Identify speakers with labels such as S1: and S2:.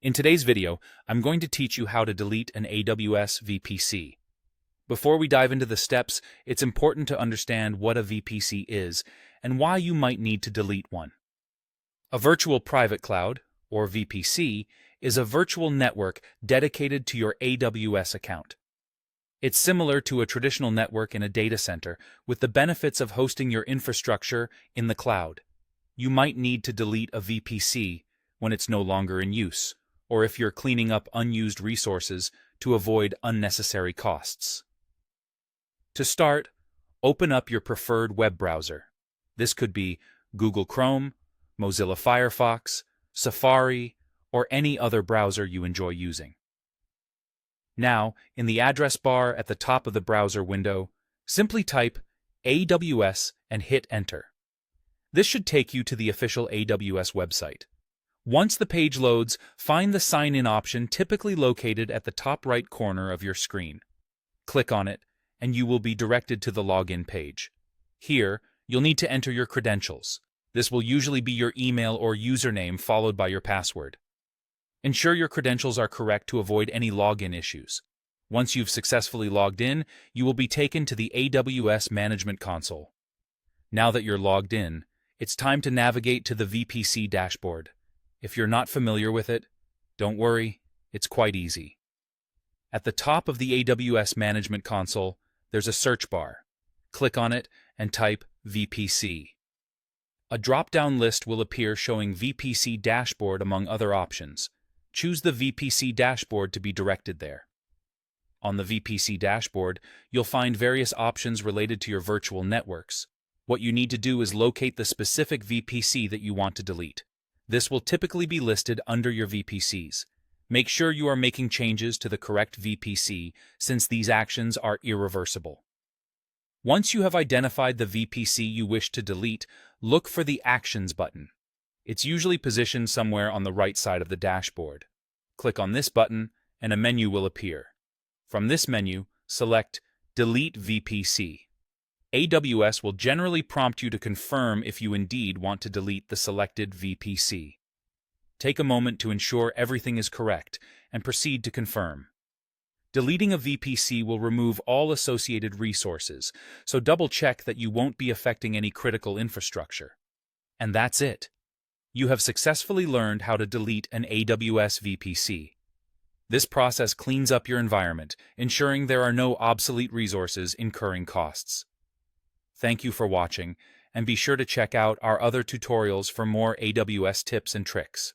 S1: In today's video, I'm going to teach you how to delete an AWS VPC. Before we dive into the steps, it's important to understand what a VPC is and why you might need to delete one. A virtual private cloud, or VPC, is a virtual network dedicated to your AWS account. It's similar to a traditional network in a data center, with the benefits of hosting your infrastructure in the cloud. You might need to delete a VPC when it's no longer in use, or if you're cleaning up unused resources to avoid unnecessary costs. To start, open up your preferred web browser. This could be Google Chrome, Mozilla Firefox, Safari, or any other browser you enjoy using. Now, in the address bar at the top of the browser window, simply type AWS and hit Enter. This should take you to the official AWS website. Once the page loads, find the Sign In option typically located at the top right corner of your screen. Click on it, and you will be directed to the login page. Here, you'll need to enter your credentials. This will usually be your email or username followed by your password. Ensure your credentials are correct to avoid any login issues. Once you've successfully logged in, you will be taken to the AWS Management Console. Now that you're logged in, it's time to navigate to the VPC dashboard. If you're not familiar with it, don't worry, it's quite easy. At the top of the AWS Management Console, there's a search bar. Click on it and type VPC. A drop-down list will appear showing VPC Dashboard among other options. Choose the VPC Dashboard to be directed there. On the VPC Dashboard, you'll find various options related to your virtual networks. What you need to do is locate the specific VPC that you want to delete. This will typically be listed under your VPCs. Make sure you are making changes to the correct VPC since these actions are irreversible. Once you have identified the VPC you wish to delete, look for the Actions button. It's usually positioned somewhere on the right side of the dashboard. Click on this button and a menu will appear. From this menu, select Delete VPC. AWS will generally prompt you to confirm if you indeed want to delete the selected VPC. Take a moment to ensure everything is correct and proceed to confirm. Deleting a VPC will remove all associated resources, so double-check that you won't be affecting any critical infrastructure. And that's it. You have successfully learned how to delete an AWS VPC. This process cleans up your environment, ensuring there are no obsolete resources incurring costs. Thank you for watching, and be sure to check out our other tutorials for more AWS tips and tricks.